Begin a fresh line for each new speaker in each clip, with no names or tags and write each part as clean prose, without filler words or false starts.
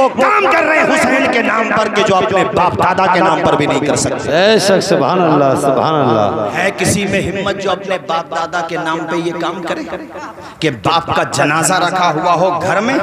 वो काम कर रहे हैं हुसैन के नाम पर कि जो अपने बाप दादा के नाम पर भी नहीं कर सकते।
सुभान अल्लाह, सुभान अल्लाह।
है किसी में हिम्मत जो अपने बाप दादा के नाम पे ये काम करे कि बाप का जनाजा रखा हुआ हो घर में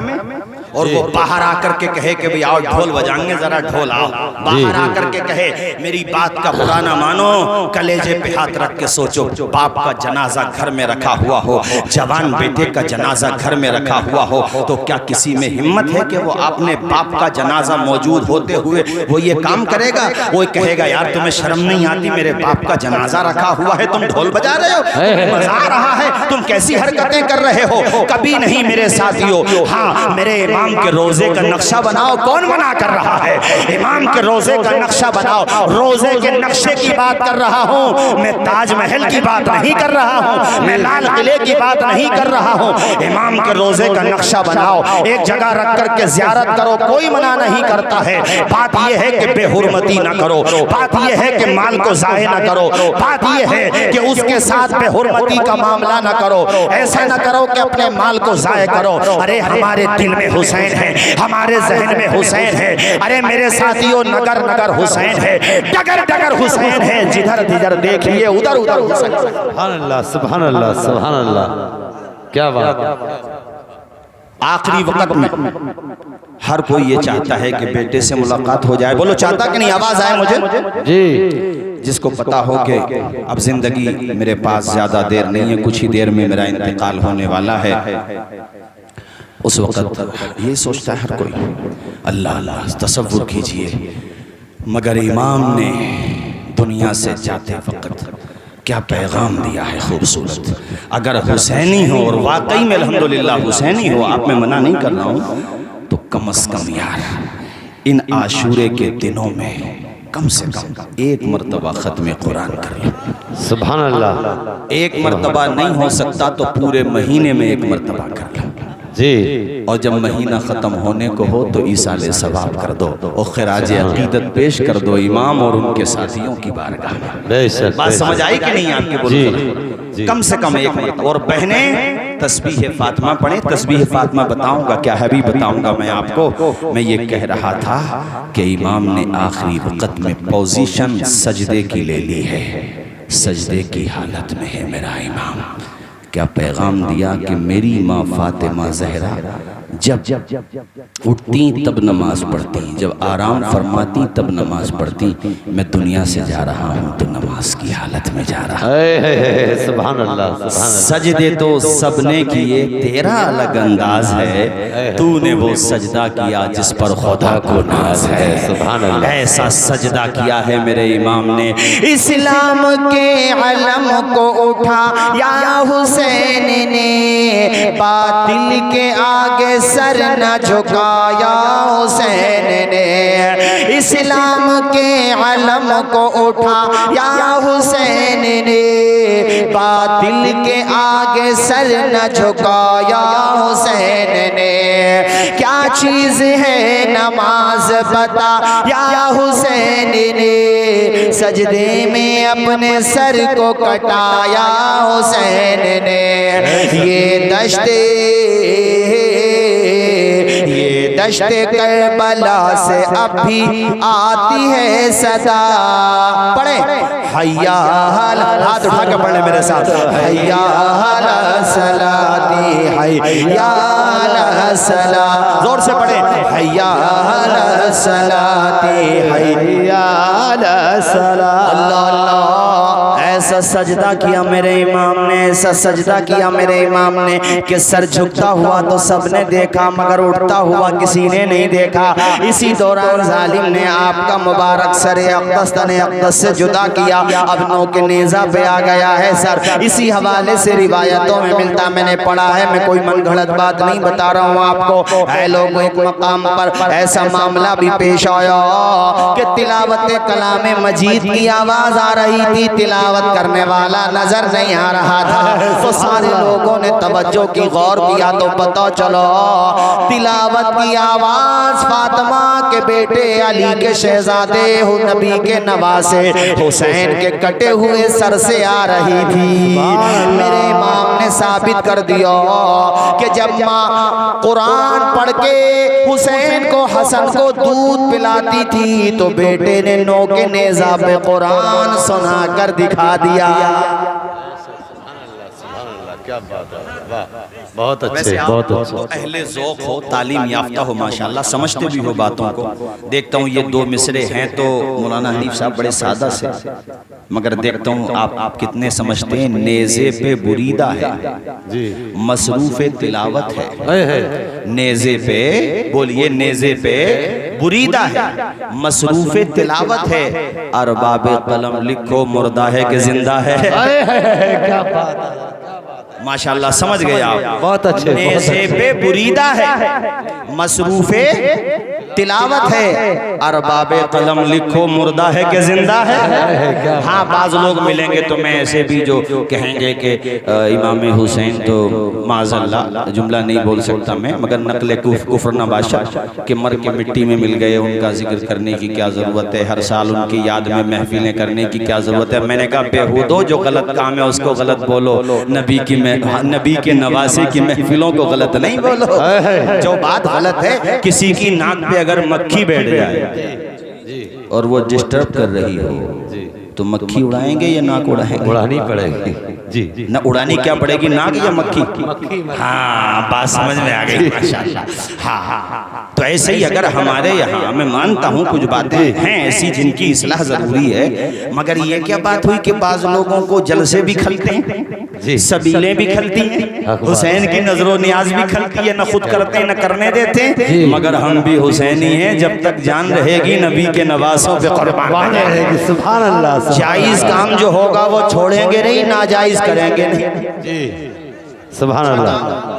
और वो बाहर आकर के कहे कि भाई आओ ढोल बजाएंगे, जरा ढोल आओ, बाहर आकर के कहे मेरी बात का बुरा ना मानो, कलेजे पे हाथ रख के सोचो, बाप का जनाजा घर में रखा हुआ हो, जवान बेटे का जनाजा घर में रखा हुआ हो, तो क्या किसी में हिम्मत है कि वो अपने बाप का जनाजा मौजूद होते हुए वो ये काम करेगा? वो कहेगा यार तुम्हें शर्म नहीं आती, मेरे बाप का जनाजा रखा हुआ है, तुम ढोल बजा रहे हो, मजा आ रहा है, तुम कैसी हरकतें कर रहे हो? कभी नहीं मेरे साथियों। हाँ, मेरे इमाम के रोजे का नक्शा बनाओ, कौन मना कर रहा है? इमाम के रोजे का नक्शा बनाओ, रोजे के नक्शे की बात कर रहा हूँ मैं, ताजमहल की बात नहीं कर रहा हूँ मैं, लाल किले की बात नहीं कर रहा हूँ। इमाम के रोजे का नक्शा बनाओ, एक जगह रख करके जियारत करो, कोई मना नहीं करता है। बात यह है कि बेहुरमती ना करो, बात यह है कि माल को जाये ना करो, बात यह है कि उसके साथ बेहुरमती का मामला ना करो, ऐसा ना करो कि अपने माल को जाये करो। अरे हमारे दिल में हुसैन है, हमारे जहन में हुसैन है। अरे मेरे साथियों, नगर नगर हुसैन है, डगर डगर हुसैन है, जिधर जिधर देखिए उधर उधर हुसैन।
सुभान अल्लाह, सुभान अल्लाह, सुभान अल्लाह, क्या बात।
आखिरी वक्त में हर कोई ये चाहता है कि बेटे से मुलाकात हो जाए। बोलो चाहता कि नहीं? आवाज आए मुझे
जी।
जिसको पता हो कि अब जिंदगी मेरे पास ज्यादा देर नहीं है, कुछ ही देर में मेरा इंतकाल होने वाला है, उस वक्त ये सोचता है हर कोई, अल्लाह अल्लाह तसव्वुर कीजिए, मगर इमाम ने दुनिया से जाते वक्त क्या पैगाम दिया है खूबसूरत। अगर हुसैनी हो और वाकई में अल्हम्दुलिल्लाह हुसैनी हो, आप में मना नहीं कर रहा हूँ, तो कम से कम यार इन आशूरे के दिनों में कम से कम एक मर्तबा ख़त्म कुरान कर लो।
सुभान अल्लाह।
एक मर्तबा नहीं हो सकता तो पूरे महीने में एक मर्तबा कर लो
जी।
और जब महीना ख़त्म होने को हो तो ईसाले सवाब कर दो और खिराज अकीदत पेश कर दो इमाम और उनके साथियों की बारगाह में। बात समझ आई कि नहीं आपके? बोलो कम से कम एक मर्तबा। और बहने तस्बीह फातिमा पढ़े। तस्बीह फातिमा बताऊंगा, क्या है भी बताऊंगा मैं आपको। मैं ये कह रहा था कि इमाम ने आखिरी वक्त में पोजीशन सजदे की ले ली है, सजदे की हालत में है मेरा इमाम। क्या पैगाम दिया कि मेरी माँ फातिमा ज़हरा जब उठती तब नमाज पढ़ती, जब आराम फरमाती तब नमाज पढ़ती, मैं दुनिया से जा रहा हूँ तो नमाज की हालत में जा रहा हूँ।
सुभान अल्लाह।
सजदे तो सबने किए, तेरा अलग अंदाज है, तूने वो सजदा किया जिस पर खुदा को नाज है। सुभान अल्लाह। ऐसा सजदा किया है मेरे इमाम ने, इस्लाम के अलम को उठा या हुसैन ने, बातिल के आगे सर न झुकाया हुसैन ने, इस्लाम के अलम को उठा या हुसैन ने, बातिल के आगे सर न झुकाया हुसैन ने। क्या चीज है नमाज बता या हुसैन ने, सजदे में अपने सर को कटाया हुसैन ने। ये दश्ते करबला से अब भी आती है सदा। पढ़े हैया हाथ उठा के पढ़े मेरे साथ, हैया सलाती हैया सला, जोर से पढ़े, हैया सलाती हैया सला। अल्लाह अल्लाह। ऐसा सजदा किया मेरे इमाम ने, ऐसा सजदा किया मेरे इमाम ने कि सर झुकता हुआ तो सबने देखा मगर उठता हुआ किसी ने नहीं देखा। इसी दौरान जालिम ने आपका मुबारक सर अक़दस तने अक़दस से जुदा किया, अब नो के नेज़ा पे आ गया है सर। इसी हवाले से रिवायतों में मिलता, मैंने पढ़ा है, मैं कोई मन गलत बात नहीं बता रहा हूँ आपको। है लोगों, एक मकाम पर ऐसा मामला भी पेश आया कि तिलावत कलाम मजीद की आवाज़ आ रही थी, तिलावत करने वाला नजर नहीं आ रहा था, तो सारे लोगों ने तवज्जो की, गौर किया तो पता चलो तिलावत की आवाज फातिमा के के बेटे अली के शहजादे हो नबी के नवासे हुसैन के कटे हुए सर से आ रही थी। मेरे इमाम ने साबित कर दिया कि जब माँ कुरान पढ़ के हुसैन को हसन को दूध पिलाती थी तो बेटे ने नो के नेज़ा पे कुरान सुना कर दिखा दिया।
क्या बात है, वाह, बहुत अच्छे,
वैसे
बहुत
आप
अच्छे।
अहले ज़ौक़ हो, तालीम याफ्ता हो, माशाल्लाह समझते भी हो बातों को। देखता हूँ ये दो मिसरे हैं तो मौलाना हनीफ साहब बड़े सादा से, मगर देखता हूँ आप कितने समझते हैं। नेज़े पे बुरीदा है
जी,
मसरूफ़े तिलावत है। नेज़े पे बोलिए, नेज़े पे बुरीदा है मसरूफ़े तिलावत है। अरबाबे कलम लिखो मुर्दा है कि जिंदा है।
क्या बात है,
माशाल्लाह समझ गए आप।
बहुत अच्छे।
नेज़े पे बुरीदा है मसरूफ़े तिलावत है। अरबाबे कलम लिखो मुर्दा है कि जिंदा है। हाँ, बाज़ लोग मिलेंगे तो मैं ऐसे भी जो कहेंगे कि इमाम हुसैन तो माज़अल्लाह जुमला नहीं बोल सकता मैं, मगर नकले कुफ्र नबाशा कि मर के मिट्टी में मिल गए, उनका जिक्र करने की क्या ज़रूरत है, हर साल उनकी याद में महफिलें करने की क्या ज़रूरत है। मैंने कहा बेहूदो, जो गलत काम है उसको गलत बोलो, नबी के नवासे की महफिलों को गलत नहीं बोलो। जो बात गलत है, किसी की नाक पे अगर मक्खी बैठ जाए और वो डिस्टर्ब कर रही हो तो मक्खी उड़ाएंगे या नाक उड़ाएंगे?
उड़ानी पड़ेगी जी।
ना उड़ानी क्या पड़ेगी, नाक या मक्खी? हाँ, बात समझ में आ गई माशाल्लाह। हाँ हाँ, तो ऐसे ही अगर हमारे यहाँ, मैं मानता हूँ कुछ बातें हैं ऐसी जिनकी इस्लाह जरूरी है, मगर ये क्या बात हुई कि बाज़ लोगों को जलसे भी खलते हैं, सबीलें भी खलती हैं, हुसैन की नजरो नियाज भी खलती है, न खुद करते हैं न करने देते हैं। मगर हम भी हुसैनी हैं, जब तक जान रहेगी नबी के नवासों पे कुर्बान रहेगी।
सुभान अल्लाह।
जायज काम जो होगा वो छोड़ेंगे नहीं, नाजायज करेंगे नहीं
जी, सुभान अल्लाह।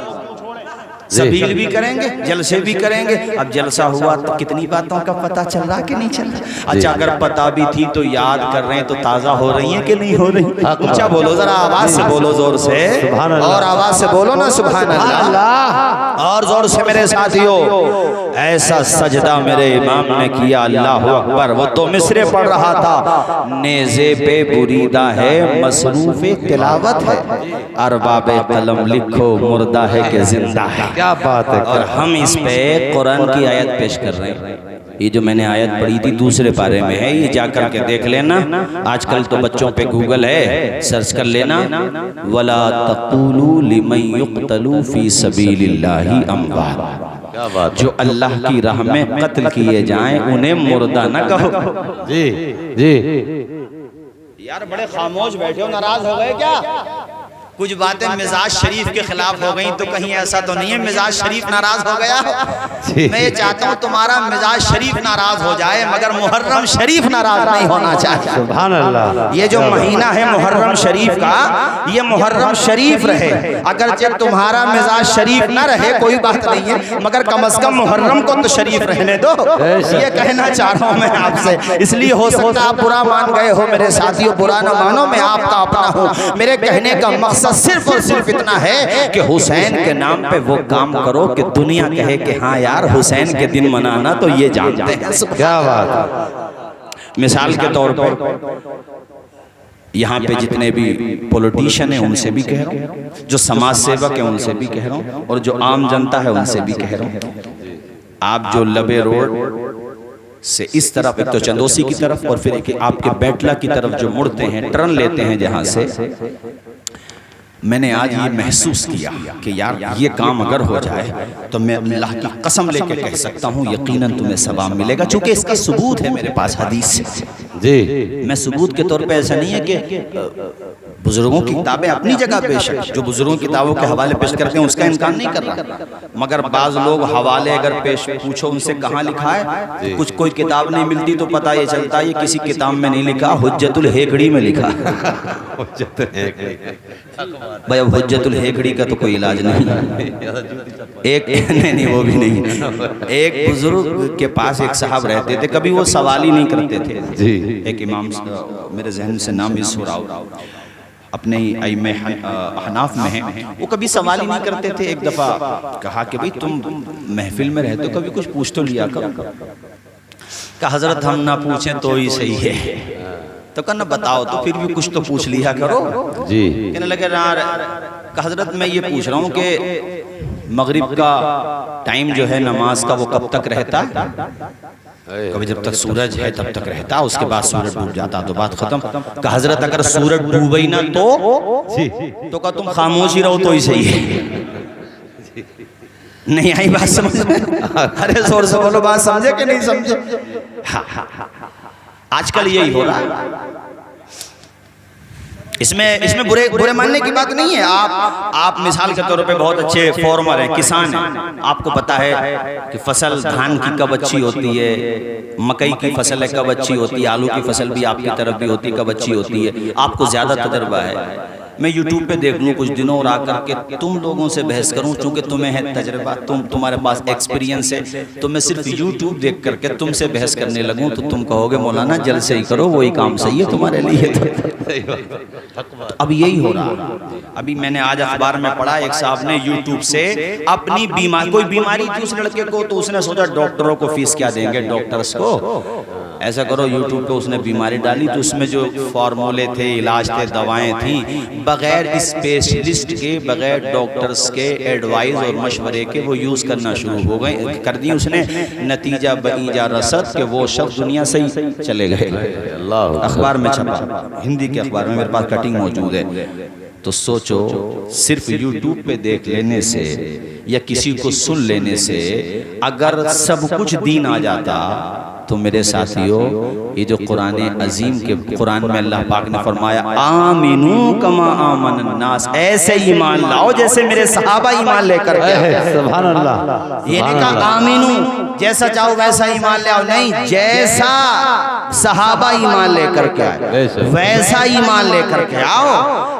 सबील भी करेंगे, जलसे भी करेंगे। अब जलसा हुआ तो कितनी बातों का पता चल रहा कि नहीं चल रहा? अच्छा, अगर पता भी थी तो याद कर रहे हैं तो ताज़ा हो रही है कि नहीं हो रही? ऊंचा बोलो, जरा आवाज से बोलो, जोर से, और आवाज से बोलो ना सुभान अल्लाह, और जोर से मेरे साथियों। ऐसा सजदा मेरे इमाम ने किया, अल्लाह अकबर। वो तो मिसरे पढ़ रहा था, नेज़े पे बुरीदा है मसरूफ़े तिलावत है। अरबाबे कलम लिखो मुर्दा है कि जिंदा है।
क्या बात है।
और हम इस पे कुरान की आयत पेश कर रहे हैं। ये जो मैंने आयत पढ़ी थी दूसरे पारे में है, ये जाकर के देख लेना। आजकल तो बच्चों पे गूगल है, सर्च कर लेना। वला तक़ूलू लिमन युक़तलू फ़ी सबीलिल्लाहि अमवात।
क्या बात।
जो अल्लाह की राह में कत्ल किए जाएं उन्हें मुर्दा न कहो।
जी जी।
यार बड़े खामोश बैठे हो, नाराज हो गए क्या? कुछ बातें मिजाज शरीफ के खिलाफ हो गई तो कहीं ऐसा तो नहीं है मिजाज शरीफ नाराज हो गया? मैं ये चाहता हूँ तुम्हारा मिजाज शरीफ नाराज हो जाए, मगर मुहर्रम शरीफ नाराज नहीं होना चाहिए।
सुभान अल्लाह।
ये जो महीना है मुहर्रम शरीफ का, ये मुहर्रम शरीफ रहे। अगर तुम्हारा मिजाज शरीफ ना रहे कोई बात नहीं है, मगर कम से कम मुहर्रम को तो शरीफ रहने दो। ये कहना चाह रहा हूँ मैं आपसे। इसलिए हो सकता है आप बुरा मान गए हो मेरे साथियों, बुरा न मानो, मैं आपका अपना हूँ। मेरे कहने का मकसद सिर्फ और सिर्फ इतना है कि हुसैन के नाम पे वो काम करो कि दुनिया कहे कि हाँ यार हुसैन के दिन मनाना तो ये जानते हैं।
क्या बात है।
मिसाल के तौर पर यहाँ पे जितने भी पॉलिटिशियन हैं उनसे भी कह रहा हूँ, जो समाज सेवक हैं उनसे भी कह रहा हूँ, और जो आम जनता है उनसे भी कह रहा हूँ। आप जो लबे रोड से इस तरफ, एक तो चंदोसी की तरफ और फिर एक आपके बैटला की तरफ जो मुड़ते हैं, टर्न लेते हैं जहाँ से, मैंने आज ये महसूस किया कि यार ये काम अगर हो जाए तो मैं अल्लाह की कसम लेके कह सकता हूँ यकीनन तुम्हें सवाब मिलेगा, चूंकि इसका सबूत है मेरे पास हदीस
जी।
मैं सबूत के तौर पे ऐसा नहीं है कि बुजुर्गों की किताबें अपनी जगह बेशक, जो बुजुर्गों की किताबों के हवाले पेश करते हैं उसका इनकार नहीं कर रहा, मगर बाज लोग हवाले अगर पेश पूछो उनसे कहाँ लिखा है, कुछ कोई किताब नहीं मिलती तो पता ये चलता है ये किसी किताब में नहीं लिखा, हुज्जतुल हेकड़ी में लिखा। भाई अब हुज्जतुल हेकड़ी का तो कोई इलाज नहीं। एक नहीं वो भी नहीं। एक बुजुर्ग के पास एक साहब रहते थे, कभी वो सवाल ही नहीं करते थे जी। एक इमाम, मेरे जहन से नाम इस हो रहा, अपने अइम्मे हनाफ में हैं, वो कभी सवाल ही नहीं करते थे। एक दफ़ा कहा कि भाई तुम महफिल में रहते हो, कभी कुछ पूछ तो लिया करो। कि हजरत हम ना पूछें तो ही सही है। तो कहना बताओ तो फिर भी कुछ तो पूछ लिया करो
जी।
कहने लगे यार हजरत मैं ये पूछ रहा हूँ कि मगरिब का टाइम जो है नमाज का वो कब तक रहता है? कभी जब तक सूरज है तब तक रहता, उसके बाद सूरज डूब जाता तो बात खत्म। का हजरत अगर सूरज डूब ही ना तो का तुम खामोश ही रहो तो ही सही है। नहीं आई बात समझ में? अरे जोर से बोलो, बात समझे कि नहीं समझे? हाँ। आजकल यही हो रहा है। इसमें बुरे मानने की बात नहीं है। आप मिसाल के तौर पे बहुत अच्छे फार्मर हैं, किसान हैं, आपको पता है कि फसल धान की कब अच्छी होती है, मकई की फसल है कब अच्छी होती है, आलू की फसल भी आपकी तरफ भी होती है कब अच्छी होती है, आपको ज्यादा तजर्बा है। मैं यूट्यूब पे देख लूँ कुछ दिनों और आकर के तुम लोगों से बहस करूँ, चूंकि तुम्हें है तजर्बा, तुम्हारे पास एक्सपीरियंस है, तो मैं सिर्फ यूट्यूब देख करके तुमसे बहस करने लगूँ तो तुम कहोगे मौलाना जल्द से ही करो, वही काम सही है तुम्हारे लिए। तो अब यही हो रहा। अभी मैंने आज अखबार में पढ़ा, एक साहब ने यूट्यूब से अपनी बीमारी, कोई बीमारी थी उस लड़के को, तो उसने सोचा डॉक्टरों को फीस क्या देंगे, डॉक्टर्स को ऐसा करो, यूट्यूब पे उसने बीमारी डाली तो उसमें जो फार्मूले थे, इलाज थे, दवाएं थी, बगैर स्पेशलिस्ट के, बगैर डॉक्टर्स के एडवाइस और मशवरे के वो यूज़ करना शुरू हो गए कर दी उसने। नतीजा बईजा रसद के वो शख्स दुनिया से ही चले गए। अखबार में छपा, हिंदी के अखबार में मेरे पास कटिंग मौजूद है। तो सोचो सिर्फ यूट्यूब पे देख लेने से या किसी को सुन लेने से अगर सब कुछ दीन आ जाता तो मेरे साथियों, ये जो कुरान अजीम के कुरान में अल्लाह पाक ने फरमाया आमिनू कमा आमन नास, ऐसे ईमान लाओ जैसे मेरे सहाबा ईमान लेकर के।
सुभान अल्लाह।
ये नहीं कहा आमिनू जैसा चाहो वैसा ईमान ले आओ, नहीं, जैसा सहाबा ईमान लेकर के आए वैसा ईमान लेकर के आओ,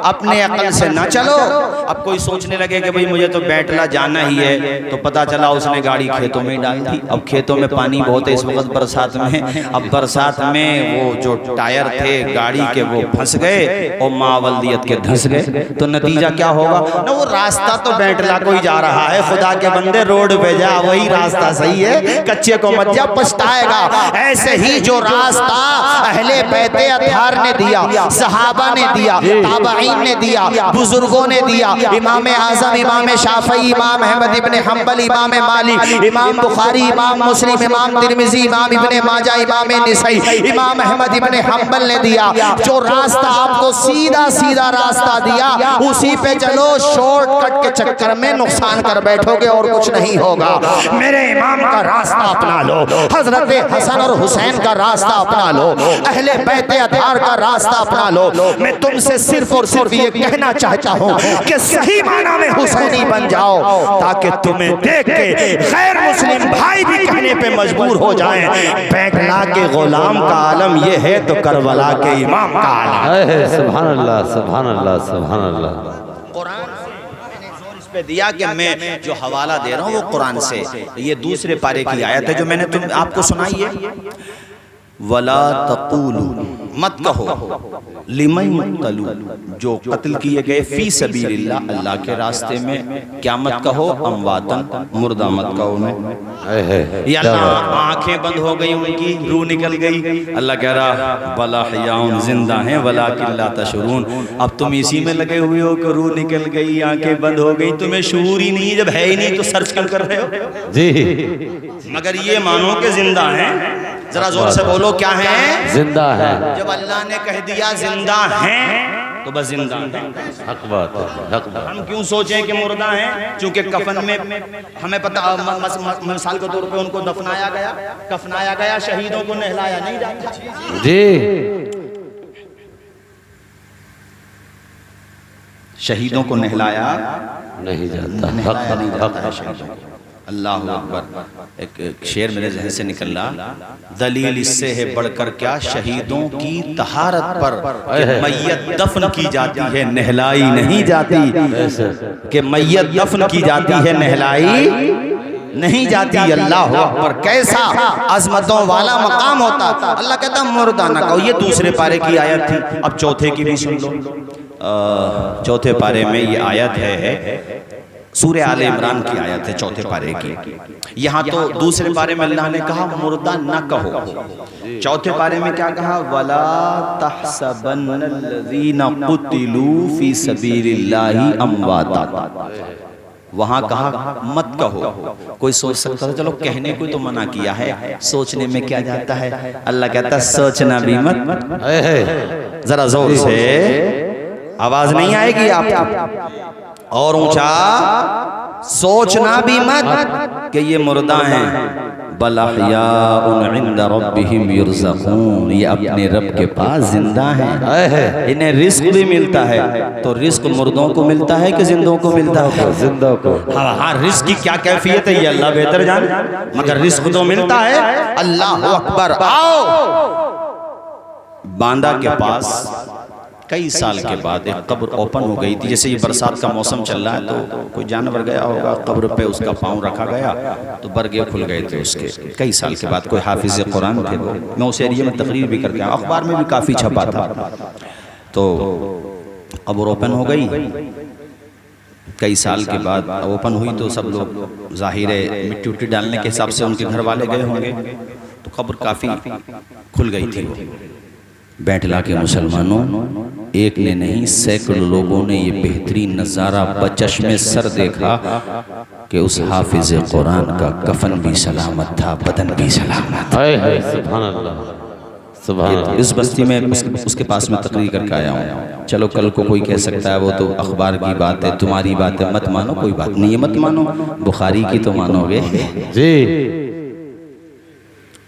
अपने अकल से न चलो। अब कोई सोचने लगे कि भाई मुझे तो बैटला जाना ही है, तो पता चला उसने गाड़ी खेतों में डाल दी। अब खेतों में पानी बहुत है इस वक्त बरसात में, अब बरसात में वो जो टायर थे गाड़ी के वो फंस गए और मावल्दियत के धंस गए, तो नतीजा क्या होगा ना, वो रास्ता तो बैटला को ही जा रहा है। खुदा के बंदे रोड पे जा, वही रास्ता सही है, कच्चे को मत जा, पछताएगा। ऐसे ही जो रास्ता अहले बैते अतहार ने दिया, सहाबा ने दिया, ताबईन ने दिया, बुजुर्गों ने दिया, इमाम आजम, इमाम शाफई, इमाम अहमद इब्ने हंबल, इमाम मालिक, इमाम बुखारी, इमाम मुस्लिम, इमाम तिरमिजी, इमाम इब्ने माजा, इमाम निसई, इमाम अहमद इब्ने हंबल ने दिया। जो रास्ता आपको सीधा सीधा रास्ता दिया उसी पे चलो, शॉर्टकट के चक्कर में नुकसान कर बैठोगे और कुछ नहीं होगा। मेरे इमाम का रास्ता अपना लो, हजरत हसन और हुसैन का रास्ता अपना लो, अहले बैते अतहार का रास्ता अपना लो। मैं तुमसे सिर्फ और सिर्फ ये कहना चाहता हूँ कि सही माना में हुसैनी बन जाओ, ताकि तुम्हें देख के गैर मुस्लिम भाई भी कहने पे मजबूर हो जाएं, बैटला के गुलाम का आलम ये है तो करबला के इमाम का आलम।
सुभान अल्लाह, सुभान अल्लाह, सुभान अल्लाह।
कुरान मैंने जोर इस पे दिया कि मैं जो हवाला दे रहा हूँ वो कुरान से, ये दूसरे पारे की आयत है जो मैंने तुम आपको सुनाई है। वला तक़ूलू, मत कहो, लिमन युक़्तलू, जो कत्ल किए गए फी सबीलिल्लाह, अल्लाह के रास्ते में, क्या मत कहो, अमवातन, मुर्दा मत कहो उन्हें। या अल्लाह आंखें बंद हो गई उनकी, रूह निकल गई, अल्लाह कह रहा बला हयाउन, जिंदा हैं वलाकिन ला तशऊरून। अब तुम इसी में लगे हुए हो कि रूह निकल गई, आंखें बंद हो गई, तुम्हें शऊर ही नहीं, जब है ही नहीं तो सर्च क्यों कर रहे हो जी। मगर ये मानो कि जिंदा हैं, जरा जोर से बोलो क्या है, जिंदा है। जब अल्लाह ने कह दिया जिंदा हैं तो बस जिंदा हैं।
हक बात है, हक बात।
हम क्यों सोचें कि मुर्दा हैं, क्योंकि कफन में हमें पता, मिसाल के तौर पे उनको दफनाया गया, कफनाया गया, शहीदों को नहलाया नहीं जाता
जी,
शहीदों को नहलाया
नहीं जाता,
नहलाया नहीं जाता शहीदों को। अल्लाह अकबर। एक शेर मेरे जहन से निकल रहा, दलील इससे है बढ़कर क्या, शहीदों की तहारत पर मैयत दफन की जाती है, नहलाई नहीं जाती, कि मैयत दफन की जाती है, नहलाई नहीं जाती। अल्लाह अकबर, कैसा अजमतों वाला मकाम होता। अल्लाह कहता मुर्दा ना कहो, ये दूसरे पारे की आयत थी। अब चौथे की भी सुन लो। चौथे पारे में ये आयत है सूरे आले इमरान की आयत है 4 पारे की। यहाँ तो दूसरे पारे में अल्लाह ने कहा मुर्दा न कहो, 4 पारे में क्या कहा, वला तहसबन्नल्लज़ीना कुतिलू फी सबीलिल्लाहि अमवाता। वहां कहा मत कहो। कोई सोच सकता था चलो कहने को तो मना किया है, सोचने में क्या जाता है। अल्लाह कहता सोचना भी मत। जरा जोर से आवाज नहीं आएगी आपको, और ऊंचा, सोचना भी मत कि ये मुर्दा हैं, बल अहयाउन इंदा रब्बिहिम युरज़क़ून, ये अपने रब के पास जिंदा हैं, इन्हें रिस्क भी मिलता है। तो रिस्क मुर्दों को मिलता है कि जिंदों को मिलता है?
जिंदों को।
हाँ, रिस्क की क्या कैफियत है ये अल्लाह बेहतर जाने, मगर रिस्क तो मिलता है। अल्लाह अकबर। आओ, बांदा के पास कई साल के बाद एक कब्र ओपन हो गई थी। जैसे ये बरसात का मौसम चल रहा है तो कोई जानवर गया होगा, कब्र पे उसका पाँव रखा गया तो बरगे खुल गए थे उसके। कई साल के बाद कोई हाफिज कुरान थे वो, मैं उस एरिया में तकरीर भी करके आया, अखबार में भी काफ़ी छपा था। तो कब्र ओपन हो गई, कई साल के बाद ओपन हुई तो सब लोग जाहिर है मिट्टी उट्टी डालने के हिसाब से उनके घर वाले गए होंगे, तो कब्र काफ़ी खुल गई थी वो। बैठला के मुसलमानों, एक ने नहीं सैकड़ों लोगों ने ये बेहतरीन नज़ारा बचश्मे सर देखा कि उस हाफिज कुरान का कफन भी सलामत था, बदन भी सलामत था।
सुभान अल्लाह, सुभान अल्लाह।
इस बस्ती में उसके पास में तकरीर करके आया हूँ। चलो कल को कोई कह सकता है वो तो अखबार की बात है, तुम्हारी बात है, मत मानो, कोई बात नहीं है, मत मानो, बुखारी की तो मानोगे
जी।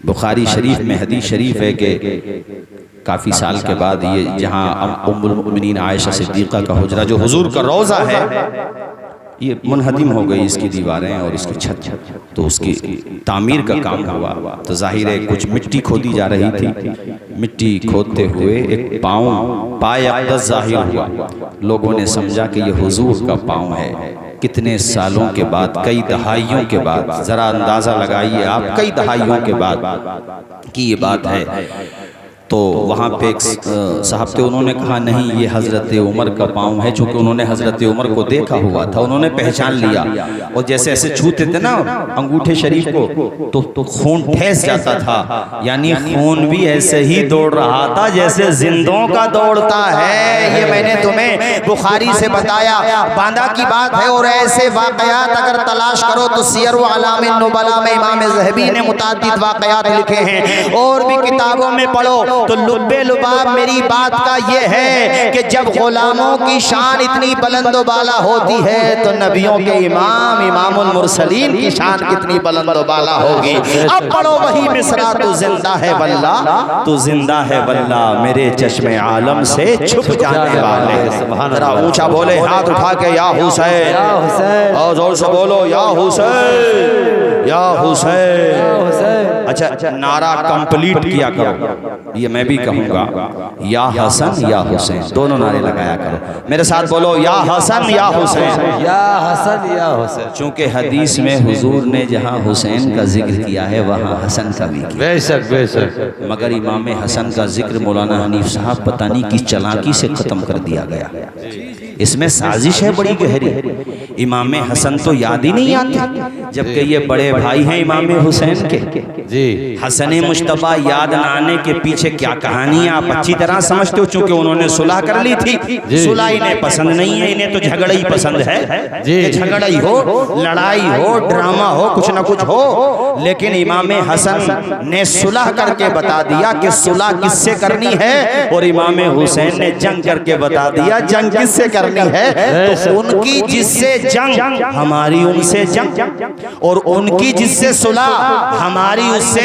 बुखारी शरीफ में हदीस शरीफ है कि काफ़ी साल के बाद ये जहाँ उम्मुल मोमिनीन आयशा सिद्दीक़ा का हुजरा जो हुजूर का रोज़ा है, ये मुनहदिम हो गई इसकी दीवारें और इसकी छत, तो उसकी तामीर का काम हुआ। तो जाहिर है कुछ मिट्टी खोदी जा रही थी, मिट्टी खोदते हुए एक पाए अक़दस ज़ाहिर हुआ। लोगों ने समझा कि ये हुजूर का पाँव है। कितने सालों के बाद, कई दहाइयों के बाद, ज़रा अंदाज़ा लगाइए आप, कई दहाइयों के बाद की ये बात है। तो वहाँ पे एक साहब थे, उन्होंने कहा नहीं ये हज़रत उमर का पाँव है, चूँकि उन्होंने हज़रत उमर को देखा हुआ था, उन्होंने पहचान लिया। और जैसे ऐसे छूते थे ना अंगूठे शरीफ को तो खून ठेस जाता था, यानी खून भी ऐसे ही दौड़ रहा था जैसे जिंदों का दौड़ता है। ये मैंने तुम्हें बुखारी से बताया, बांदा की बात है। और ऐसे वाक़यात अगर तलाश करो तो सियर व अलामिन नुबला में इमाम ज़हबी ने मुताद्दिद वाक़यात लिखे हैं, और भी किताबों में पढ़ो। तो लुब्बे लुबाब मेरी बात का ये है कि जब गुलामों की शान इतनी बुलंद बाला होती है तो नबियों के इमाम इमामुल मुरसलीन की शान कितनी बुलंद बाला होगी। अब पढ़ो वही मिसरा, तू जिंदा है वल्ला, तू जिंदा है वल्ला, मेरे चश्मे आलम से छुप जाने वाले। जरा ऊंचा बोले हाथ उठा के या हुसैन, और जोर से बोलो या हुसैन, या हुसैन। अच्छा, नारा कंप्लीट किया करो, ये मैं भी कहूँगा, या हसन या हुसैन, दोनों नारे लगाया करो। मेरे साथ बोलो या हसन या हुसैन,
या हसन या हुसैन।
चूँकि हदीस में हुजूर ने जहाँ हुसैन का जिक्र किया है वहाँ हसन का भी किया।
बेशक बेशक।
मगर इमाम हसन का जिक्र मौलाना हनीफ साहब पता नहीं किस चालाकी से ख़त्म कर दिया गया। इसमें साजिश है बड़ी गहरी। इमाम हसन तो याद ही नहीं आते, जबकि ये बड़े भाई हैं इमाम हुसैन के
जी।
हसन मुश्तबा याद न आने के पीछे क्या कहानी आप अच्छी तरह समझते हो, चूंकि उन्होंने सुलह कर ली थी। सुलह इन्हें पसंद नहीं है, इन्हें तो झगड़ा ही पसंद है। झगड़ा ही हो, लड़ाई हो, ड्रामा हो, कुछ ना कुछ हो। लेकिन इमाम हसन ने सुलह करके बता दिया कि सुलह किससे करनी है, और इमाम हुसैन ने जंग करके बता दिया जंग किससे करनी है। तो उनकी जिससे जंग हमारी उनसे जंग, और उनकी जिससे सुलह हमारी उससे।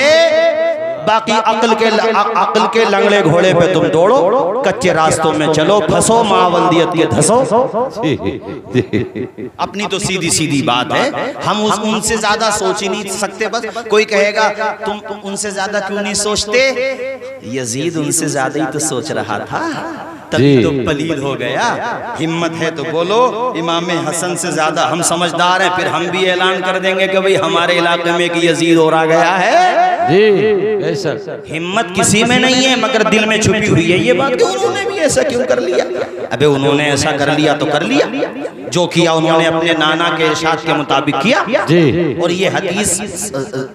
बाकी अक्ल के लंगड़े घोड़े पे तुम दौड़ो, कच्चे रास्तों में चलो, फंसो मावल्दियत के धसो। अपनी तो सीधी सीधी बात है, हम उनसे ज्यादा सोच ही नहीं सकते। बस कोई कहेगा तुम उनसे ज्यादा क्यों नहीं सोचते, यजीद उनसे ज्यादा ही तो सोच रहा था, तभी तो पलीद हो गया। हिम्मत है तो बोलो इमाम हसन से ज्यादा हम समझदार हैं, फिर हम भी ऐलान कर देंगे कि भाई हमारे इलाके में कि यजीद और आ गया है।
जी बेशक।
हिम्मत किसी में नहीं है मगर दिल में छुपी हुई है ये बात कि उन्होंने भी ऐसा क्यों कर लिया। अबे उन्होंने ऐसा कर लिया तो कर लिया, जो किया उन्होंने अपने नाना के इरशाद के मुताबिक किया
जी।
और ये हदीस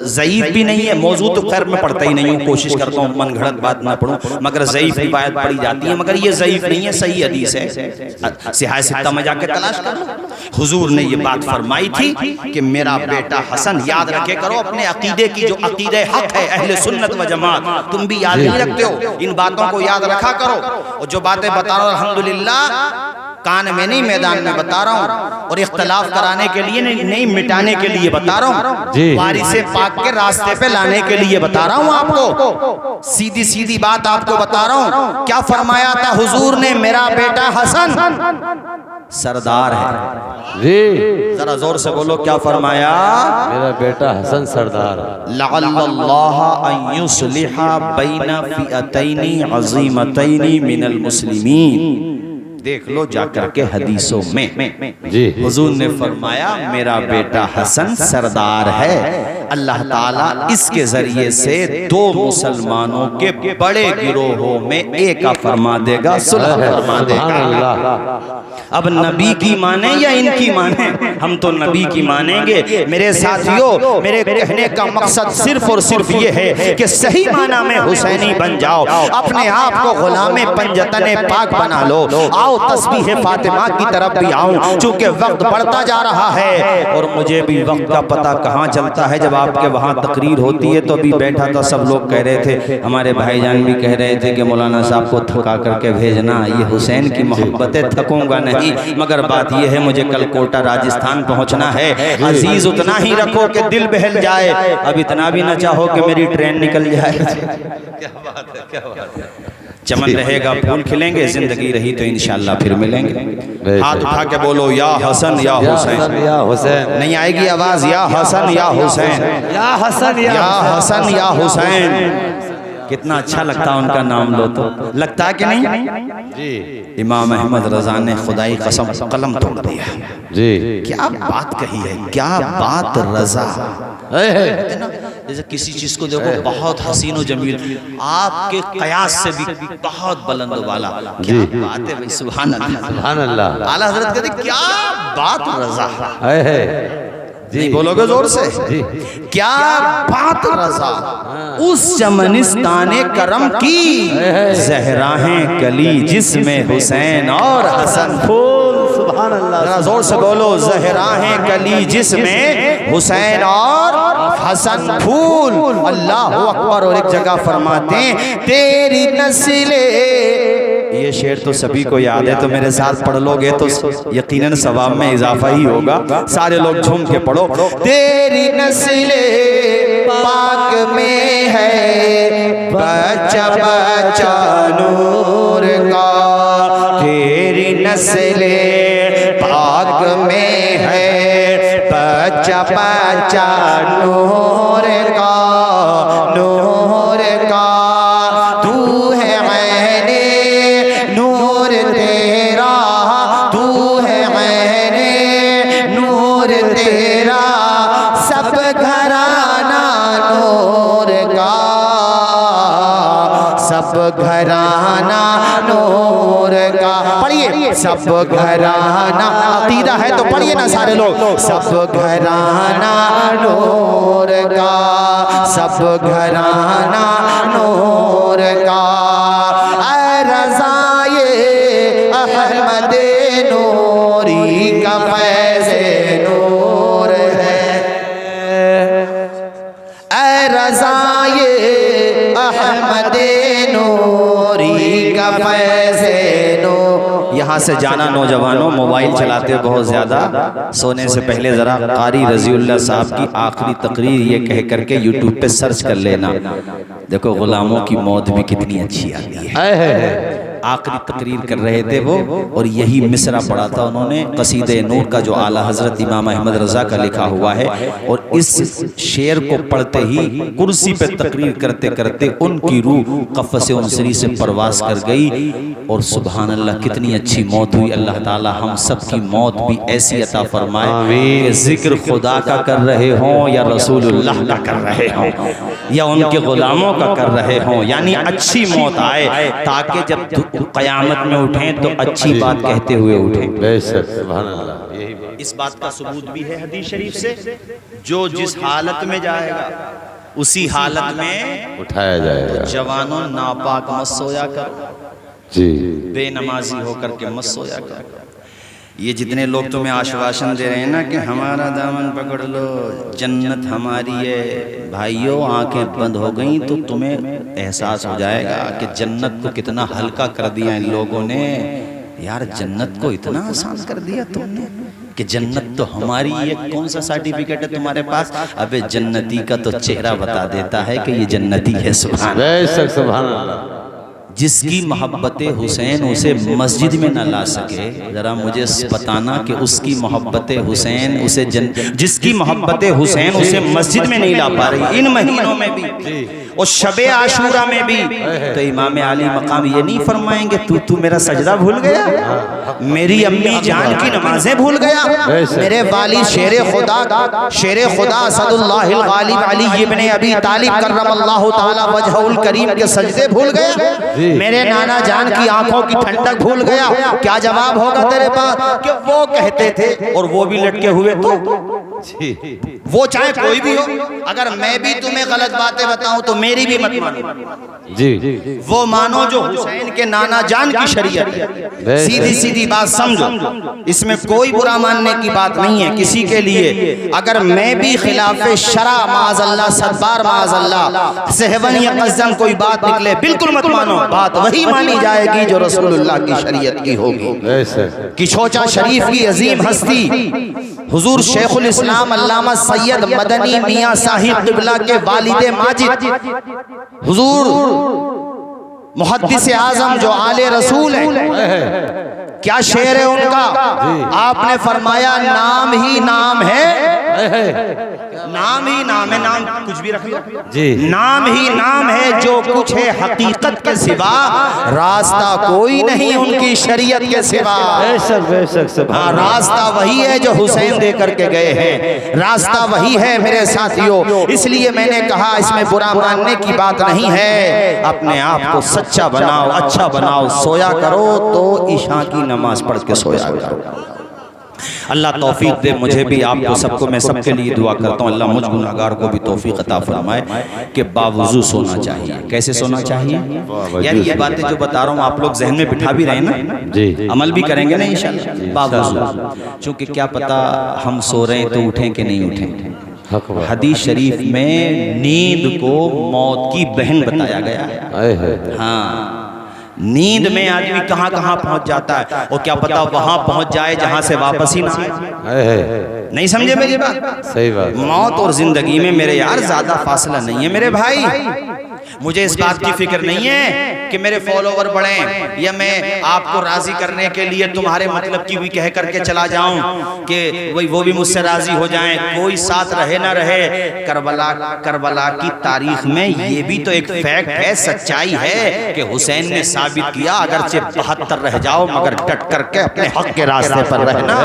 ज़ईफ भी नहीं है, मौजू तो खैर मैं पढ़ता ही नहीं हूँ, कोशिश करता हूँ मन घड़त बात ना पढ़ूं, मगर ज़ईफ रिवायत पढ़ी जाती है, मगर ये ज़ईफ नहीं है, सही हदीस है। सिहाह सित्ता में जाके तलाश कर लो। हुजूर ने ये बात फरमाई थी कि मेरा बेटा हसन, याद रखे करो अपने अकीदे की जो अकीदे हक है अहले सुन्नत व जमात, तुम भी याद नहीं रखते हो, इन बातों को याद रखा करो। और जो बातें बता रहा हूँ अल्हम्दुलिल्लाह कान में नहीं मैदान में बता रहा हूँ, और इख्तलाफ कराने के लिए नहीं मिटाने के लिए बता रहा हूँ, वारिसे पाक के रास्ते पे लाने के लिए बता रहा हूँ आपको, सीधी सीधी बात आपको बता रहा हूँ। क्या फरमाया था हुजूर ने, मेरा बेटा हसन सरदार है
जी।
जरा जोर से बोलो क्या फरमाया,
मेरा बेटा हसन सरदार।
लअल्लाह अन युस्लिहा बैना फिअतैनी अज़ीमतैनी मिनल मुस्लिमीन। देख लो जाकर के हदीसों में
जी
हुजूर ने फरमाया मेरा बेटा हसन सरदार है, अल्लाह ताला इसके जरिए से दो मुसलमानों के बड़े गिरोहों में एक का फरमा देगा, सुलह फरमा देगा। अब नबी की माने या इनकी माने, हम तो नबी की मानेंगे। मेरे साथियों, मेरे कहने का मकसद सिर्फ और सिर्फ ये है कि सही माना में हुसैनी बन जाओ, अपने आप को गुलामे पंजतने पाक बना लो। आओ तस्बीह फातिमा की तरफ भी आऊं, चूंकि वक्त बढ़ता जा रहा है और मुझे भी वक्त का पता कहाँ चलता है। जब आपके वहाँ तकरीर होती है तो अभी बैठा था, सब लोग कह रहे थे, हमारे भाईजान भी कह रहे थे कि मौलाना साहब को थका करके भेजना, ये हुसैन की मोहब्बतें, थकूंगा नहीं, मगर बात यह है मुझे कल कोटा राजस्थान पहुंचना है। अजीज उतना ही रखो कि दिल बहल जाए, अब इतना भी ना चाहो कि मेरी ट्रेन निकल जाए। क्या बात है, क्या बात है। चमन रहेगा, फूल खिलेंगे, जिंदगी रही तो इंशाल्लाह फिर मिलेंगे। हाथ उठा के बोलो या हसन या हुसैन,
या हुसैन।
नहीं आएगी आवाज, या हसन या हुसैन,
या हसन
या हसन या हुसैन। कितना अच्छा लगता है उनका नाम लो तो, लगता है कि नहीं
जी।
इमाम अहमद रजा ने खुदाई कसम कलम तोड़ दिया
जी।
क्या बात कही है, क्या बात रजा। जैसे किसी चीज को देखो बहुत हसीन जमील, आपके कयास से भी बहुत बुलंद वाला, क्या बात है भाई, सुभान अल्लाह
सुभान अल्लाह।
आला हजरत कहते क्या बात रजा
जी।
नहीं बोलोगे जोर से
जी।
क्या बात रजा, उस चमनिस्ताने करम की जहराहें कली जिसमें हुसैन और हसन फूल। सुभान अल्लाह, जोर से बोलो, जहराहें कली जिसमें हुसैन और हसन फूल। अल्लाह अकबर। और एक जगह फरमाते हैं तेरी नस्ले, ये शेर तो सभी को याद है, तो मेरे साथ पढ़ लोगे तो यकीनन सवाब में इजाफा ही होगा। सारे लोग झूम के पढ़ो, तेरी नस्ले पाक में है बच्चा बच्चा नूर का, तेरी नस्ले पाक में है बच्चा बच्चा नूर का, नूर का। तू है मैंने नूर तेरा, तू है मैंने नूर तेरा, सब घराना नूर का, सब घराना नूर का। पढ़िए, सब घराना, अकीदा है तो पढ़िए ना सारे लोग, सब घराना नूर का, सब घराना नूर का। ऐ रज़ाए अहमदे नूरी का फैज़े नूर है, ऐ रज़ाए अहमदे नूरी का फैज़े नूर। यहाँ से जाना नौजवानों, मोबाइल चलाते बहुत ज़्यादा, सोने से पहले ज़रा कारी रज़ीउल्लाह साहब की आखिरी तकरीर ये कह करके यूट्यूब पे सर्च कर लेना। देखो गुलामों की मौत भी कितनी अच्छी आती है। आखिरी तकरीर कर रहे थे वो, और यही मिसरा पढ़ा था उन्होंने कसीदे नूर का जो आला हजरत इमाम अहमद रजा का लिखा हुआ है। और इस शेर को पढ़ते ही कुर्सी पे तकरीर करते करते उनकी रूह कफ़स उनसरी से परवास कर गई। और सुभान अल्लाह कितनी अच्छी मौत हुई। अल्लाह ताला हम सब की मौत भी ऐसी अता फरमाए कि जिक्र खुदा का कर रहे हों या रसूलुल्लाह का कर रहे हों या उनके गुलामों का कर रहे हों, यानी अच्छी मौत आए ताकि जब क़यामत में उठें तो अच्छी बात कहते हुए उठें।
बेशक सुभान अल्लाह।
इस बात का सबूत भी है हदीस शरीफ से, जो जिस हालत में जाएगा उसी हालत में
उठाया जाएगा।
जवानों नापाक मत सोया करो,
जी
बेनमाजी होकर के मत सोया करो। ये जितने लोग तुम्हें आश्वासन दे रहे हैं ना कि हमारा दामन पकड़ लो, जन्नत हमारी है, भाइयों आंखें बंद हो गई तो तुम्हें एहसास हो जाएगा कि जन्नत को कितना हल्का कर दिया इन लोगों ने। यार जन्नत को इतना आसान कर दिया तुमने कि जन्नत तो हमारी है, कौन सा सर्टिफिकेट है तुम्हारे पास? अबे जन्नती का तो चेहरा बता देता है कि ये जन्नती है।
सुभान अल्लाह।
जिसकी मोहब्बत हुसैन उसे मस्जिद में न ला सके, जरा मुझे बताना कि उसकी मोहब्बत हुसैन उसे जिसकी मोहब्बत हुसैन उसे मस्जिद में नहीं ला पा रही इन महीनों में भी और शबे आशूरा में भी, तो इमाम आली मकाम ये नहीं फरमाएंगे तू मेरा सजदा भूल गया, मेरी अम्मी जान की नमाजें भूल गया, मेरे वाली शेर खुदा असदुल्लाहिल गालिब अली इब्न अबी तालिब कररमल्लाहु तआला वजहुल करीम के सजदे भूल गया, मेरे नाना जान की आंखों की ठंडक भूल गया। क्या जवाब होगा तेरे पास? कि वो कहते थे और वो भी लटके हुए, तो वो चाहे कोई भी हो, अगर मैं भी तुम्हें गलत बातें बताऊं तो मेरी भी मत मानो
जी।
वो मानो जो हुसैन के नाना जान की शरीयत है। सीधी सीधी बात समझो, इसमें कोई बुरा मानने की बात नहीं है किसी के लिए। अगर मैं भी खिलाफे शरा माज़अल्लाह सदबार माज़अल्लाह सहवन या कज़न कोई बात निकले, बिल्कुल मत मानो, बात वही मानी जाएगी जो रसूलुल्लाह की शरीयत की होगी। कि छोचा शरीफ की अजीम हस्ती हुजूर शेखुल इस्लाम अल्लामा सैयद मदनी मियां साहिब क़िबला के वालिद माजिद हुजूर मुहद्दिस आज़म जो आले रसूल हैं, क्या शेर है उनका? आपने फरमाया नाम ही नाम है, नाम ही नाम है, नाम कुछ भी रख लो जी, नाम ही नाम है, जो कुछ है हकीकत के सिवा, रास्ता कोई नहीं उनकी शरीयत के सिवा। हाँ, रास्ता वही है जो हुसैन दे करके गए हैं, रास्ता वही है मेरे साथियों। इसलिए मैंने कहा इसमें बुरा मानने की बात नहीं है, अपने आप को सच्चा बनाओ, अच्छा बनाओ, सोया करो तो ईशा की नमाज पढ़ के सोया करो। अल्लाह तौफीक दे मुझे भी, आपको सबको, मैं सबके लिए दुआ करता हूँ अल्लाह मुझ गुनहगार को भी तौफीक अता फरमाए कि बावुज़ू सोना चाहिए। कैसे सोना चाहिए? यार ये बातें जो बता रहा हूँ आप लोग जहन में बिठा भी रहे ना जी, अमल भी करेंगे ना इंशाअल्लाह बावुज़ू। क्योंकि क्या पता हम सो रहे हैं तो उठें कि नहीं उठें। हदीस शरीफ में नींद को मौत की बहन बताया गया है। हाँ, नींद में आदमी कहाँ कहाँ पहुंच जाता है, और क्या पता वहां पहुंच जाए जहां से वापस ही ना आए। नहीं समझे मेरी बात? सही बात। मौत और जिंदगी में मेरे यार ज्यादा फासला नहीं है मेरे भाई। मुझे इस बात की फिक्र नहीं है कि मेरे फॉलोवर बढ़ें या मैं आपको राजी करने के लिए तुम्हारे मतलब की भी कह करके चला जाऊं कि वो भी मुझसे राजी हो जाएं, कोई साथ रहे ना रहे। करबला की तारीख में ये भी तो एक फैक्ट है, सच्चाई है कि हुसैन ने साबित किया अगरचे 72 रह जाओ मगर डट करके अपने हक के रास्ते पर रहना।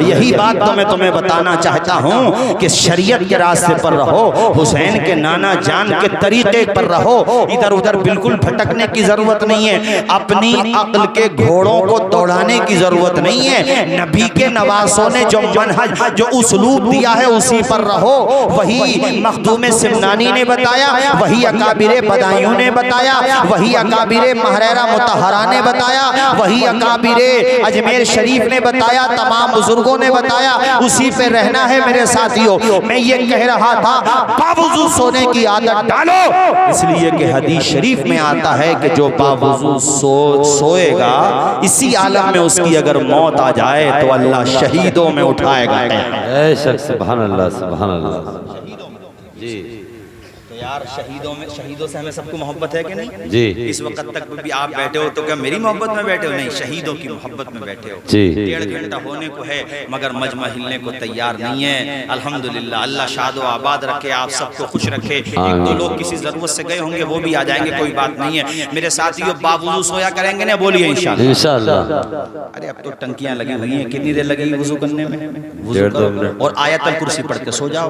यही बात तो मैं तुम्हें बताना चाहता हूँ कि शरीयत के रास्ते पर रहो, हुसैन के नाना जान के तरीके पर रहो, इधर उधर बिल्कुल भटकने की जरूरत नहीं है, अपनी अक्ल के घोड़ों को दौड़ाने की जरूरत नहीं है। नबी के नवासों ने जो मनहज, जो उस्लूब दिया है उसी पर रहो। वही मखदूम सिमनानी ने बताया, वही अकाबिरे बदायूं ने बताया, वही अकाबिरे महरेरा मुतहरा ने बताया, वही अकाबिरे अजमेर शरीफ ने बताया, तमाम बुजुर्गों ने बताया, उसी पे रहना है मेरे साथियों। मैं ये कह रहा था बावुज़ू सोने की आदत डालो, इसलिए कि हदीस शरीफ में आता है कि जो बावुज़ू सोएगा इसी आलम में उसकी अगर मौत आ जाए तो अल्लाह शहीदों में उठाएगा।
सुभान अल्लाह, सुभान अल्लाह जी।
तो यार शहीदों से हमें सबको मोहब्बत है कि नहीं
जी।
इस वक्त तक भी आप बैठे हो तो क्या मेरी मोहब्बत में बैठे हो? नहीं, शहीदों की मोहब्बत में बैठे हो।
जी।
1.5 घंटा होने को है मगर मजमा हिलने को तैयार नहीं है। अल्हम्दुलिल्लाह, अल्लाह शादो आबाद रखे, आप सबको खुश रखे। एक दो लोग किसी जरूरत से गए होंगे, वो भी आ जाएंगे, कोई बात नहीं है। मेरे साथियों, बावुज़ू सोया करेंगे ना? बोलिए इंशाल्लाह।
इंशाल्लाह।
अरे अब तो टंकियां लगी हुई हैं, कितनी देर लगेगी वुजू करने में? वुजू करो और आयतल कुर्सी पढ़ के सो जाओ,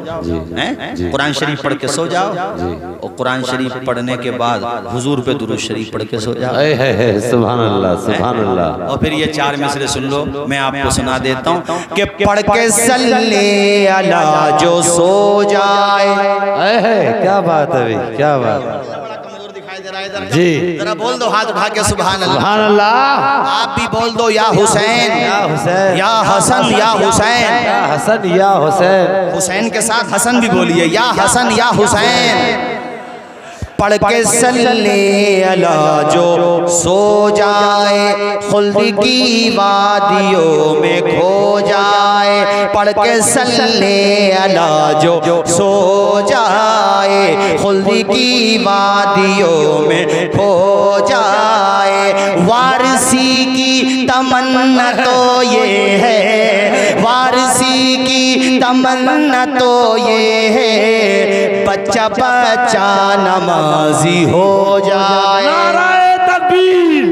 हैं? कुरान शरीफ पढ़ के सो जाओ और कुरान शरीफ पढ़ने के बाद हुजूर पे दुरूद शरीफ पढ़ के सो जाओ।
सुभान अल्लाह, सुभान अल्लाह।
और फिर ये 4 मिसरे सुन लो, मैं आपको सुना देता हूँ कि पढ़ के सल्ले अला जो सो जाए।
क्या बात है भाई, क्या बात जी।
जरा बोल दो हाथ उठा के सुभान अल्लाह।
सुभान अल्लाह।
आप भी बोल दो या हुसैन,
या हुसैन,
या हसन, या हुसैन,
या हसन, या हुसैन।
हुसैन के साथ हसन भी बोलिए, या हसन या हुसैन। पढ़ के सल्ले अला जो सो जाए, खुल्द की वादियों में खो जाए। पढ़ के सल्ले अला जो सो जाए, खुल्द की वादियों में खो जाए। वारसी की तमन्ना तो ये है, वारसी की तमन्ना तो ये है, बच्चा बच्चा नमाजी हो जाए।
नाराए तकबीर,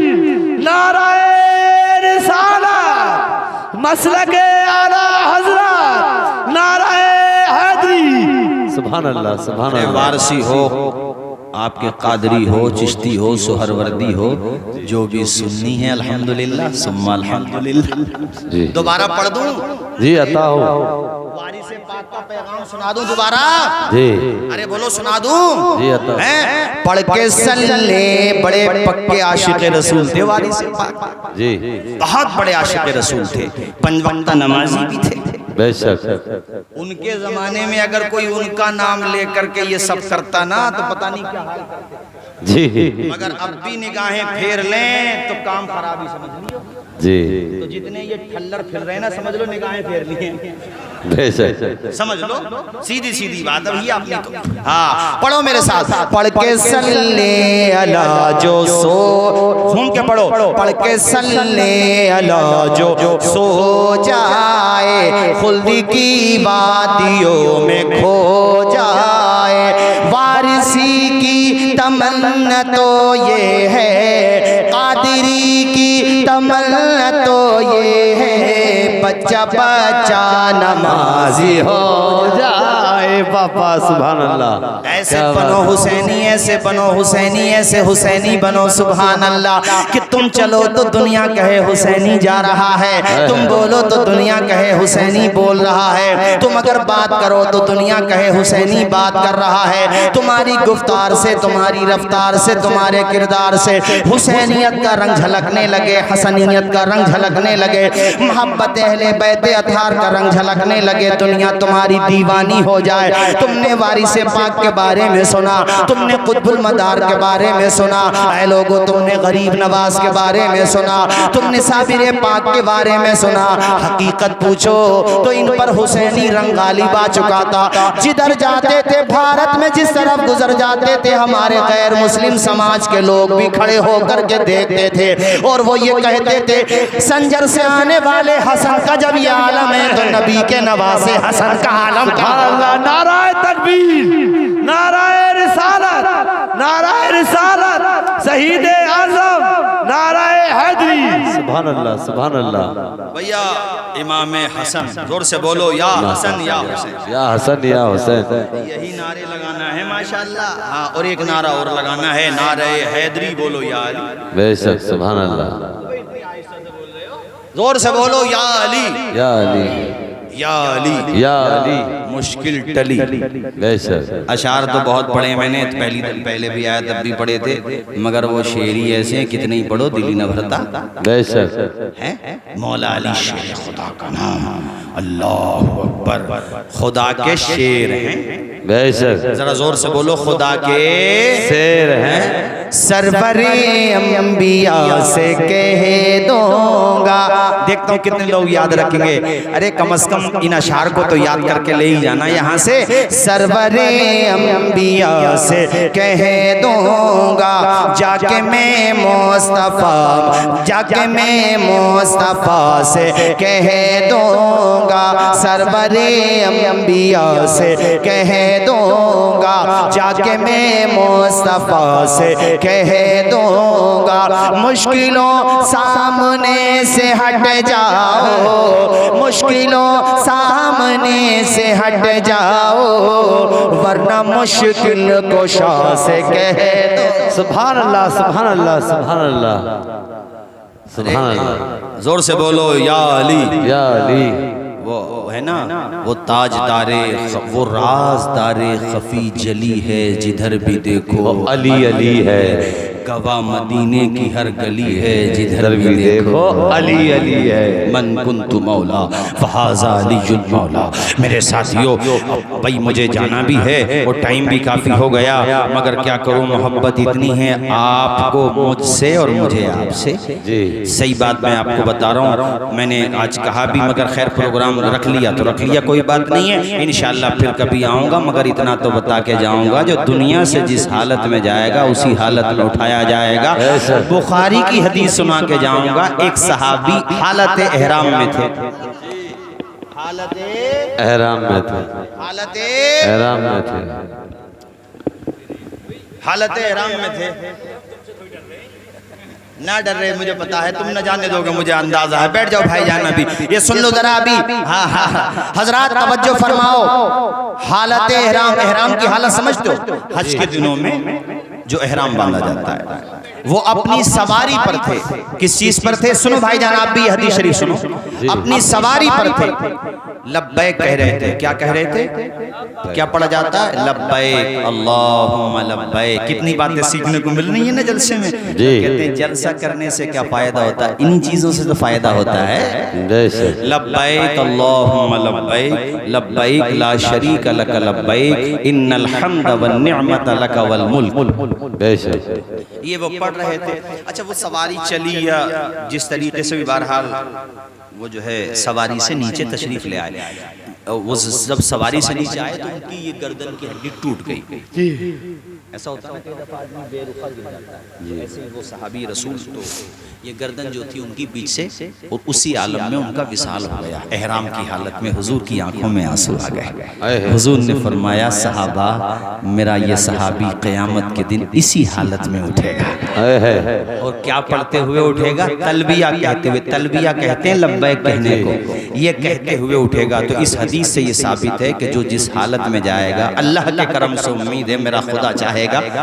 नाराए रिसालत, मसलके आला हज़रत, नाराए हैदरी। सुभान अल्लाह, सुभान अल्लाह।
वारसी हो, आपके कादरी हो, चिश्ती हो, सोहरवर्दी हो, जो भी सुन्नी है अल्हम्दुलिल्लाह सुम्मा अल्हम्दुलिल्लाह।
जी।
दोबारा पढ़ दूं?
जी अता हो।
वारिस पाक का पैगाम सुना दूं दोबारा?
जी।
अरे बोलो सुना दूं?
जी अता।
हैं? पढ़ के सल्ले, बड़े पक्के आशिक रसूल थे वारिस पाक।
जी।
बहुत बड़े आशिक रसूल थे, 5 वक्त नमाजी भी थे।
बेशक।
उनके जमाने में अगर कोई उनका नाम लेकर के ये सब करता ना तो पता नहीं क्या हाल करता।
जी।
मगर अब भी निगाहें फेर लें तो काम खराब ही समझ लियो।
जी।
तो जितने ये ठल्लर फिर रहे ना, समझ लो निगाहें फेर लिए।
बेशक।
समझ लो, सीधी सीधी बात अभी आपने तो। हाँ, पढ़ो मेरे साथ। पढ़ के सल्ले अला जो सो, घूम के पढ़ो। पढ़ के सल्ले अला जो सो जाए, खुल्द की वादियों में खो जाए। वारिसी की तमन्ना तो ये है, कादरी की तमन्ना तो ये है, बच्चा बच्चा नमाजी हो जाए।
बाबा सुभान अल्लाह।
ऐसे बनो हुसैनी, ऐसे बनो हुसैनी, ऐसे हुसैनी बनो सुभान अल्लाह। कि तुम चलो तो दुनिया कहे हुसैनी जा रहा है, तुम बोलो तो दुनिया कहे हुसैनी बोल रहा है, तुम अगर बात करो तो दुनिया कहे हुसैनी बात कर रहा है। तुम्हारी गुफ्तार से, तुम्हारी रफ्तार से, तुम्हारे किरदार से हुसैनियत का रंग झलकने लगे, हसनियत का रंग झलकने लगे, मोहब्बत अहले बैत अतार का रंग झलकने लगे। दुनिया तुम्हारी दीवानी हो जाए। तुमने वारिस पाक के बारे में सुना, तुमने कुतुबुल मदार के बारे में सुना, ऐ लोगों तुमने गरीब नवाज के बारे में सुना, तुमने साबिर पाक के बारे में सुना। हकीकत पूछो तो इन पर हुसैनी रंग गालिब आ चुका था। जिधर जाते थे भारत में, जिस तरफ गुजर जाते थे, हमारे गैर मुस्लिम समाज के लोग भी खड़े होकर के देखते थे और वो ये कहते थे, संजर से आने वाले हसन का जब ये आलम है तो नबी के नवासे हसन का आलम क्या?
नाराए तकबीर, नाराए रिसालत, नाराए रिसालत, शहीद आज़म, नाराए हैदरी। सुभान अल्लाह, सुभान अल्लाह।
भैया इमाम हसन, जोर से बोलो या हसन या हुसैन,
या हसन या हुसैन।
यही नारे लगाना है माशाअल्लाह। हाँ, और एक नारा और लगाना है, नारे हैदरी बोलो या अली।
बेशक सुभान अल्लाह।
जोर से बोलो या अली,
या अली,
या अली,
या अली।
मुश्किल टली।
बेशक।
अशार तो बहुत पढ़े मैंने, पहले भी आया तब भी पढ़े थे, मगर वो शेरी ऐसे हैं कितने ही पढ़ो दिल ही न भरता।
बेशक
है मौला अली शेर खुदा का नाम, अल्लाह अकबर, खुदा के शेर हैं।
बेशक।
जरा जोर से बोलो खुदा के
शेर हैं।
सरवरे अंबिया से कह दूंगा। देखता हूँ कितने लोग याद रखेंगे। अरे कम से कम इन अशार को तो याद करके ले ही जाना यहाँ से। सरवरे अंबिया से कह दूंगा जाके मैं मुस्तफा, जाके मैं मुस्तफा से कह दूंगा। सरवरे अंबिया से कह दूंगा जाके मैं मुस्तफा से कह दूंगा। मुश्किलों सामने से हट जाओ, मुश्किलों सामने से हट जाओ, वरना मुश्किल कुशा से कह दो।
सुभान अल्लाह, सुभान अल्लाह, सुभान अल्लाह, सुभान अल्लाह।
जोर से बोलो या अली,
या अली।
वो है ना, वो ताजदारे, वो राजदारे खफी जली है जिधर भी देखो
अली अली है।
गवा मदीने की हर गली है जिधर भी देखो
अली अली है।
मन कुन्तु मौला फहाजा अलीजुल मौला। मेरे साथियों, भाई मुझे जाना भी है और टाइम भी काफ़ी हो गया, मगर क्या करूं, मोहब्बत इतनी है आपको मुझसे और मुझे आपसे।
जी
सही बात मैं आपको बता रहा हूँ। मैंने आज कहा भी, मगर खैर प्रोग्राम रख लिया तो रख लिया, कोई बात नहीं है। इंशाल्लाह फिर कभी आऊँगा, मगर इतना तो बता के जाऊँगा, जो दुनिया से जिस हालत में जाएगा उसी हालत में उठाया जाएगा। बुखारी की हदीस सुना के जाऊंगा। एक सहाबी हालत एहराम में थे, हालत
एहराम में थे,
हालत
एहराम में थे,
हालत एहराम में थे। ना डर रहे, मुझे पता है तुम न जाने दोगे, मुझे अंदाजा है। बैठ जाओ भाईजान, अभी ये सुन लो जरा अभी। हाँ हाँ हजरात तवज्जो फरमाओ। हालत एहराम, एहराम की हालत समझते हो? हज के दिनों में जो एहराम बांधा जाता है, वो अपनी सवारी पर थे। किस चीज पर थे? सुनो भाईजान, आप भी हदीस शरीफ सुनो। अपनी सवारी पर थे, लब्बैक कह रहे थे। क्या कह रहे थे? क्या पढ़ा जाता है? लब्बैक अल्लाहुम्मा लब्बैक। कितनी बातें सीखने को मिल रही है ना जलसे में। कहते हैं जलसा करने से क्या फायदा होता है? इन चीजों से तो फायदा होता है। लब्बैक अल्लाहुम्मा लब्बैक, लब्बैक ला शरीक लक लब्बैक, इन्नल हम्द वन निअमत लक वल मुल्क। ये वो पढ़ रहे थे। अच्छा, वो सवारी चली या जिस तरीके से भी, बहरहाल वो जो है सवारी से नीचे तशरीफ ले आए। वो जब सवारी से नीचे आए तो उनकी ये गर्दन की हड्डी टूट गई। ऐसा होता है, बेरुखा गिर जाता है। ऐसे वो सहाबी रसूल, तो ये गर्दन जो थी उनकी पीछे से, और उसी आलम में उनका विसाल हो गया। एहराम की हालत में हुजूर की आंखों में आंसू आ गए। हुजूर ने फरमाया, सहाबा, मेरा ये सहाबी क़यामत के दिन इसी हालत में उठेगा। और क्या पढ़ते हुए उठेगा? तलबिया कहते हुए। तलबिया कहते हैं लब्बैक कहने को, ये कहते हुए उठेगा। तो इस हदीस से ये साबित है कि जो जिस हालत में जाएगा, अल्लाह के करम से उम्मीद है मेरा खुदा चाहेगा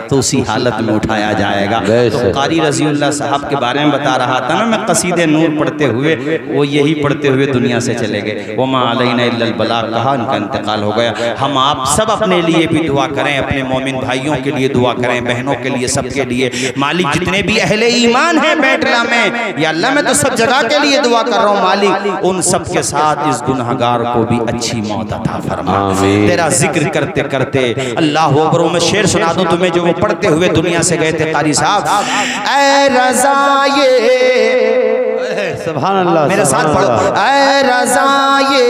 तो उसी हालत में उठाया जाएगा। तो कारी रज़ियुल्लाह साहब के बारे में बता रहा था ना मैं, कसीदे नूर पढ़ते हुए, वो यही पढ़ते हुए दुनिया से चले गए। वमा अलैना इल्लल बलाग, कहा उनका इंतकाल हो गया। हम आप सब अपने लिए भी दुआ करें, अपने मोमिन भाइयों के लिए दुआ करें, बहनों के लिए, सबके लिए। मालिक जितने भी अहले ईमान हैं बैठला में, या अल्लाह मैं तो सब जगह के लिए दुआ कर रहा हूँ मालिक, उन सब के साथ इस गुनहगार को भी अच्छी मौत अता फरमा। तेरा जिक्र करते करते अल्लाह अकबर। मैं शेर सुना दूं तुम्हें जो वो पढ़ते हुए दुनिया से गए थे कारी साहब। ऐ रज़ाए,
सुभान अल्लाह,
मेरे साथ पढ़ो। ऐ रज़ाए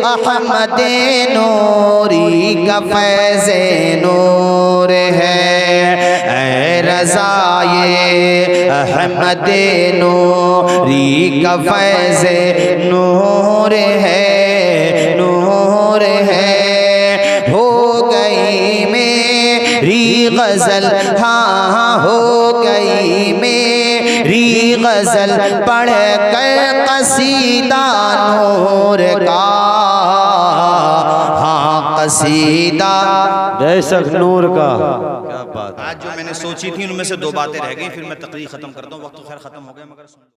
अहमद नूरी का फैज़े नूर है। ऐ रज़ाए अहमद नूरी का फैज़े नूर है, नूर है। हो गई मेरी गजल, हाँ हो गई मेरी गजल, पढ़ कर कसीदा नूर का, हाँ कसीदा
बेशक नूर का।
आज जो मैंने सोची थी उनमें से दो बातें रह गई, फिर मैं तकरीर खत्म करता हूँ। वक्त तो खैर खत्म हो गया, मगर